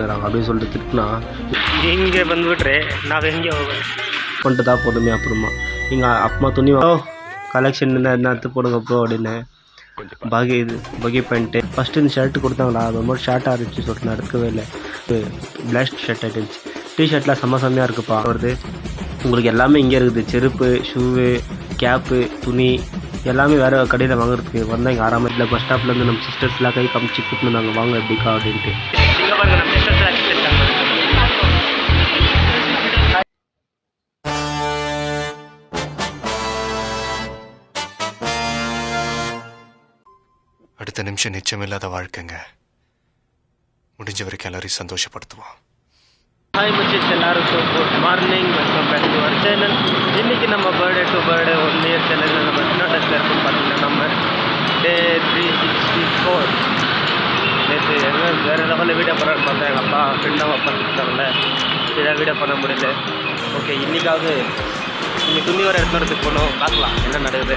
பண்ணுறாங்க அப்படின்னு சொல்லிட்டு திட்டினா இங்கே வந்துவிட்ரு நான் எங்கே பண்ணிட்டு தான் போதுமே. அப்புறமா எங்கள் அப்பா துணி கலெக்ஷன் இருந்தால் என்ன எடுத்து போடுங்க ப்ரோ அப்படின்னு பகி பண்ணிட்டு ஃபஸ்ட்டு இந்த ஷர்ட்டு கொடுத்தாங்களா அது ரொம்ப ஷர்ட்டாக இருந்துச்சு சொல்லிட்டு நான் எடுக்கவே இல்லை. பிளாக் ஷர்ட் ஆகிடுச்சு. டிஷர்ட்லாம் செம்மையாக இருக்குப்பா வருது. உங்களுக்கு எல்லாமே இங்கே இருக்குது, செருப்பு, ஷூவு, கேப்பு, துணி எல்லாமே வேறு கடையில் வாங்குறதுக்கு வந்தால் இங்கே ஆறாமல் இல்லை. பஸ் ஸ்டாப்லேருந்து நம்ம சிஸ்டர்ஸ்லாம் கை காமிச்சு கூப்பிட்டு வந்தாங்க வாங்க எப்படிக்கா அப்படின்ட்டு. அடுத்த நிமிஷம் நிச்சயமில்லாத வாழ்க்கைங்க. முடிஞ்ச வரைக்கும் எல்லாரையும் சந்தோஷப்படுத்துவோம். ஹாய் மச்சிஸ், எல்லாருக்கும் good morning, welcome back to our channel. இன்றைக்கி நம்ம பர்த்டே டு பர்த்டே 1 இயர் சேனலில் நம்ம என்ன டச்சில் இருக்கோம் பார்த்தீங்கன்னா நம்ம டே 364. நேற்று வேறு லெவலில் வீடியோ பண்ணான்னு பார்த்தேன். எங்கள் அப்பா ஃப்ரெண்டாக பார்த்துட்டாங்கல்ல, சரியாக வீடியோ பண்ண முடியல. ஓகே, இன்றைக்காவது இன்றைக்கி துணி வர எடுத்துறதுக்கு போகணும், பார்க்கலாம் என்ன நடக்குது.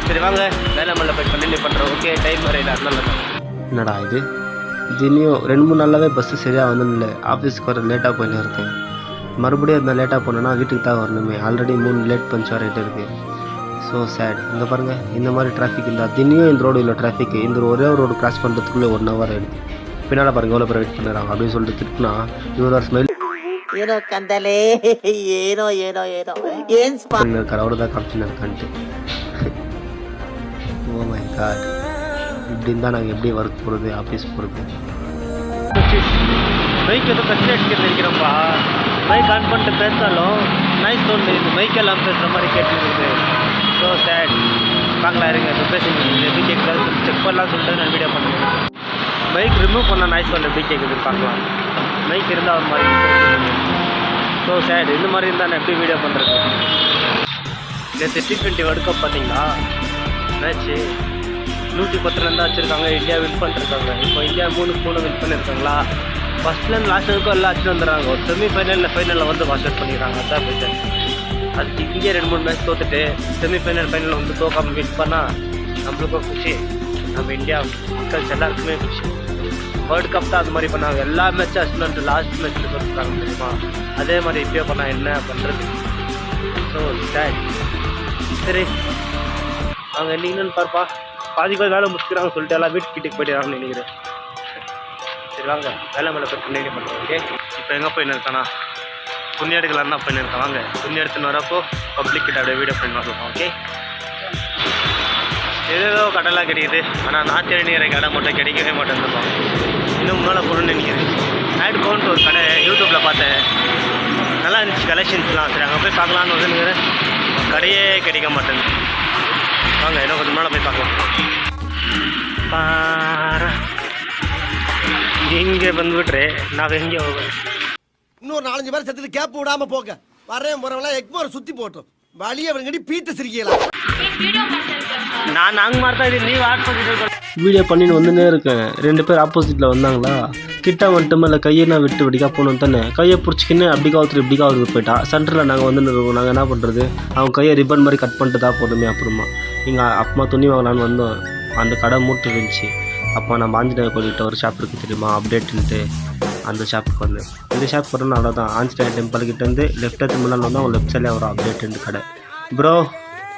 சரி வாங்க வேலை மல்ல போய் கண்டினியூ பண்ணுறோம். ஓகே, டைம் வரையில அதனால தான். என்னடா இது தினியும் 2-3 நாளாகவே பஸ்ஸு சரியாக வந்ததில்லை. ஆஃபீஸ்க்கு வர லேட்டாக போயின்னு இருக்கேன். மறுபடியும் அந்த லேட்டாக போனேன்னா வீட்டுக்கு தான் வரணுமே. ஆல்ரெடி 3 லேட் பஞ்ச் ஆகிட்டு இருக்குது. So sad. இங்கே பாருங்கள், இந்த மாதிரி டிராஃபிக் இல்லை. தினியும் இந்த ரோடு இல்லை டிராஃபிக். இந்த ஒரே ஒரு ரோடு கிராஸ் பண்ணுறதுக்குள்ளே 1 ஹவர் ஆகிடுது. பின்னால் பாருங்கள் எவ்வளோ பேர் வெயிட் பண்ணுறாங்க அப்படின்னு சொல்லிட்டு திட்டினா இவர் ஸ்மெல் ಏನೋ ಕಂದಲೇ ಏನೋ ಏನೋ ಏನೋ ಏನ್ இருக்கார். அவரு தான் காமிச்சுன்னு இருக்கான்ட்டு. ஓ மை காட், இப்படின்னு தான் நாங்கள் எப்படி ஒர்க் போகிறது, ஆஃபீஸ் போகிறது. மைக் ஏதோ பிரச்சனை அடிக்கிறது நினைக்கிறப்பா. மைக் ஆன் பண்ணிட்டு பேசினாலும் நாய்ஸ் தோணுது. இந்த மைக் எல்லாம் பேசுகிற மாதிரி கேட்டுருக்குது. So sad. பார்க்கலாம் இருங்க, இப்போ பேசுங்க எப்படி கேட்குறது செக் பண்ணலாம் சொல்லிட்டு நான் வீடியோ பண்ணுறேன். மைக் ரிமூவ் பண்ண நாய்ஸ் வந்து எப்படி கேட்குதுன்னு பார்க்கலாம். மைக் இருந்தால் ஒரு மாதிரி. So sad. இந்த மாதிரி இருந்தால் நான் எப்படி வீடியோ பண்ணுறது. நேற்று T20 வேர்ல்டு கப் பார்த்தீங்களா மேட்ச்சு? 110 ரன் தான் வச்சுருக்காங்க. இந்தியா வின் பண்ணிருக்காங்க. இப்போ இந்தியா 3-3 வின் பண்ணியிருக்காங்களா. ஃபஸ்ட்லேருந்து லாஸ்ட் வரைக்கும் எல்லாம் அடிச்சுட்டு வந்துடுறாங்க. ஒரு ஃபைனலில் வந்து வாஷ் அவுட் பண்ணிடுறாங்க. அதான் பிரச்சனை. அதுக்கு இந்தியா 2-3 மேட்ச் தோத்துட்டு ஃபைனலில் வந்து தோக்காமல் வின் பண்ணால் நம்மளுக்கும் குஷி. நம்ம இந்தியா மக்கள்ஸ் எல்லாருக்குமே குஷி. வேர்ல்டு கப் தான் அது மாதிரி பண்ணாங்க. எல்லா மேட்சும் அடிச்சுட்டு லாஸ்ட் மேட்ச்சில் தோற்றுறாங்க தெரியுமா? அதே மாதிரி இப்போயே பண்ணால் என்ன பண்ணுறது. So sad. சரி அவங்க என்னன்னு பார்ப்பா. பாதி வேலை முடிச்சுக்கிறாங்க சொல்லிட்டு எல்லாம் வீட்டுக்கு போயிட்டாங்கன்னு நினைக்கிறேன். சரி வாங்க வேலை மேலே போய் கண்டினியூ பண்ணுறோம். ஓகே, இப்போ எங்கே போயின்னு இருக்கானா துணி எடுக்கலாம் தான் போயின்னு இருக்கான். வாங்க துணி எடுத்துன்னு வரப்போ பப்ளிக் கிட்ட அப்படியே வீடியோ பண்ணி வரலாம். ஓகே, ஏதோ கடைலாம் கிடைக்குது. ஆனால் நாட்டு இறங்கிற கடை மட்டும் கிடைக்கவே மாட்டேன்ப்பா. இன்னும் முன்னால் போகணுன்னு நினைக்கிறேன். ஆட் கவுண்ட் ஒரு கடை யூடியூப்பில் பார்த்தேன், நல்லா இருந்துச்சு கலெக்ஷன்ஸ்லாம். சரி அங்கே போய் பார்க்கலான்னு வந்து நினைக்கிறேன். கடையே கிடைக்க மாட்டேங்குது. வாங்க இன்னும் கொஞ்சம் மேலே போய் பார்க்கலாம். பாரா இங்கே வந்துவிட்ரு நான் எங்கே போவேன். இன்னொரு 4-5 பேர் செத்துட்டு கேப் விடாம போக வரேன் போறவங்களா எக்மோர் சுத்தி போட்டோம் வழியை அவங்கடி பீத்த சிரிக்கலாம். நான் அங்கே மாதிரி தான் இது நீ வாட்ஸ்அப் வீடியோ பண்ணின்னு வந்துன்னே இருக்கேன். 2 பேர் ஆப்போசிட்டில் வந்தாங்களா. கிட்ட வந்துட்டு மேலே கையை நான் விட்டு வெடிக்கா போகணும் தானே. கையை பிடிச்சிக்கின்னு அப்படி இப்படிக்காவது போயிட்டா. சென்டரில் நாங்கள் வந்துன்னு இருக்கோம். நாங்கள் என்ன பண்ணுறது, அவங்க கையை ரிப்பன் மாதிரி கட் பண்ணிட்டு தான் போதுமே. அப்புறமா எங்கள் அப்பா துணி வாங்கலான்னு வந்தோம். அந்த கடை மூட்டு இருந்துச்சு. அப்போ நம்ம ஆஞ்சநேயர் கோயில்கிட்ட ஒரு ஷாப் இருக்குது தெரியுமா, அப்டேட்டுன்ட்டு. அந்த ஷாப்புக்கு வந்தேன். இந்த ஷாப் வரணும் அவ்வளோதான். ஆஞ்சநேயர் டெம்பிள்கிட்டேருந்து லெஃப்ட் எடுத்து முன்னாள் வந்தால் அவங்க லெஃப்ட் சைடில் வரும் அப்டேட்டுன்ட்டு கடை. ப்ரோ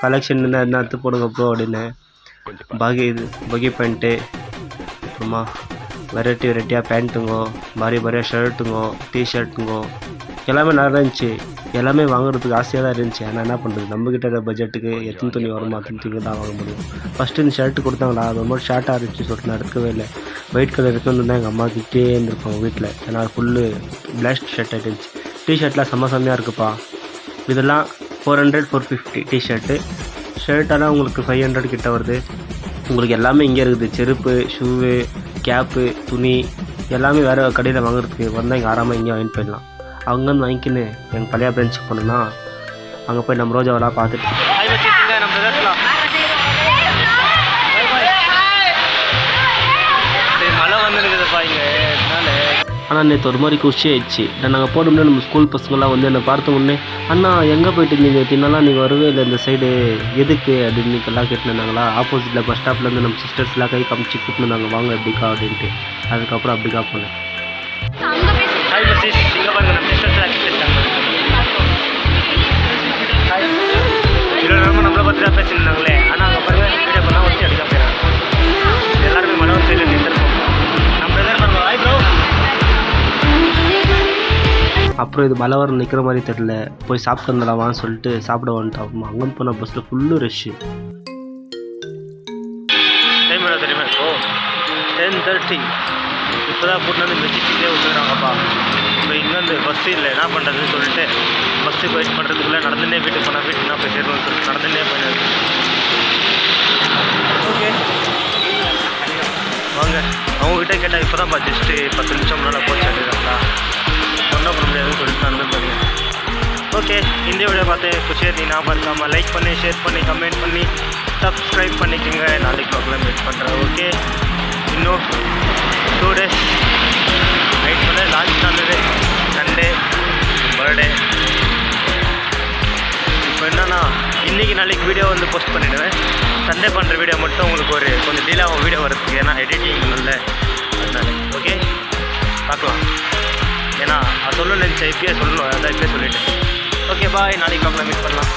கலெக்ஷன் இருந்தால் என்ன எடுத்து போடுங்க ப்ரோ அப்படின்னு பகி பண்ணிட்டு அப்புறமா வெரைட்டியாக பேண்ட்டுங்கோ பாரியாக ஷர்ட்டுங்கோ டிஷர்ட்டுங்கோ எல்லாமே நல்லா இருந்துச்சு. எல்லாமே வாங்குறதுக்கு ஆசையாக தான் இருந்துச்சு. ஆனால் என்ன பண்ணுறது, நம்மக்கிட்ட இருக்கிற பட்ஜெட்டுக்கு எத்தனை துணி வருமோ அத்தனை துணி தான் வாங்க முடியும். ஃபஸ்ட்டு இந்த ஷர்ட்டு கொடுத்தாங்களா அது ரொம்ப ஷார்ட்டாக இருந்துச்சு சொல்லிட்டு நான் எடுக்கவே இல்லை. ஒயிட் கலர் எடுத்து வந்து எங்கள் அம்மா கிட்டே இருந்திருப்பாங்க வீட்டில். ஏன்னா ஃபுல்லு பிளாக் ஷர்ட் ஆகிடுச்சு. டிஷர்ட்லாம் செம்மையாக இருக்குப்பா. இதெல்லாம் 400-450 டிஷர்ட்டு. ஷர்ட்டெல்லாம் உங்களுக்கு 500 கிட்ட வருது. உங்களுக்கு எல்லாமே இங்கே இருக்குது, செருப்பு, ஷூவு, கேப்பு, துணி எல்லாமே வேறு கடையில் வாங்குறதுக்கு வந்தால் இங்கே ஆறாமல் இங்கே வாங்கிட்டு போயிடலாம். அங்கேருந்து வாங்கிக்கின்னு எங்கள் பழைய பிரான்ச்சுக்கு போனோன்னா அங்கே போய் நம்ம ரோஜாவெல்லாம் பார்த்துட்டு மழை வந்துருக்குதுப்பா இங்கே. ஆனால் நேற்று ஒரு மாதிரி குஷி ஆயிடுச்சு. நாங்கள் போனோம்னா நம்ம ஸ்கூல் பசங்களாம் வந்து என்னை பார்த்த உடனே அண்ணா எங்கே போயிட்டு இருந்தீங்க தின்னாலாம் நீங்கள் வரவே இல்லை இந்த சைடு எதுக்கு அப்படின்னு எல்லாம் கேட்டுருந்தாங்களா. ஆப்போசிட்டில் பஸ் ஸ்டாப்லேருந்து நம்ம சிஸ்டர்ஸ்லாம் கை காமிச்சு கூப்பிட்டு இருந்தாங்க வாங்க எப்படிக்கா அப்படின்ட்டு. அதுக்கப்புறம் அப்படிக்கா போனேன். உங்களை பற்றி தான் பேசியிருந்தாங்களே, ஆனால் அங்கே பாருங்க வீடியோ பண்ணால் வச்சு எடுக்க போயிடறாங்க. எல்லாருமே மலவர் சைடில் நின்றுருப்போம். நம்ம பிரதர் பாருங்க, ஹாய் ப்ரோ. அப்புறம் இது மலவர் நிற்கிற மாதிரி தெரியல, போய் சாப்பிட்டு வந்துடலாமான்னு சொல்லிட்டு சாப்பிட வந்துட்டோம். அங்கே போன பஸ்ஸில் ஃபுல்லு ரஷ்ஷு. டைம் என்ன தெரியுமா இப்போ 10:30. இப்போ தான் கூட்டு வந்து மெஜிஸ்டிக்கே விட்டுறாங்கப்பா. இப்போ இங்கேருந்து பஸ்ஸு இல்லை, என்ன பண்ணுறதுன்னு சொல்லிட்டு பஸ்ஸுக்கு வெயிட் பண்ணுறதுக்குள்ளே நடந்துனே வீட்டுக்கு போனால் வீட்டுக்கு நான் போய் சேரணும்னு சொல்லிட்டு நடந்துனே போயிடுது. ஓகே வாங்க, அவங்ககிட்ட கேட்டால் இப்போ தான் ஜஸ்ட்டு 10 நிமிஷம் முன்னால் போச்சு அப்படிங்களா, ஒன்றும் பண்ண முடியாதுன்னு சொல்லிட்டு நடந்து போயிருங்க. ஓகே, இந்த வீடியோ பார்த்து குஷியாக ஞாபகம் இருக்காமல் லைக் பண்ணி, ஷேர் பண்ணி, கமெண்ட் பண்ணி, சப்ஸ்கிரைப் பண்ணிக்கோங்க. நாளைக்கு ப்ரோக்ராம் மீட் பண்ணுறேன். ஓகே, இன்னும் 2 days வெயிட் பண்ண. லான்ச் நடந்தது சண்டே பர்த்டே. இப்போ என்னன்னா இன்றைக்கி நாளைக்கு வீடியோ வந்து போஸ்ட் பண்ணிவிடுவேன். சண்டே பண்ணுற வீடியோ மட்டும் உங்களுக்கு ஒரு கொஞ்சம் டீலாக வீடியோ வரதுக்கு, ஏன்னா எடிட்டிங் இல்லை அதனால. ஓகே பார்க்கலாம், ஏன்னா அது சொல்லணும் நினச்சேன், இப்பயே சொல்லணும், அதான் இப்பயே சொல்லிவிட்டேன். ஓகே பாய், நாளைக்கு ப்ரோக்ராம் மீட் பண்ணலாம்.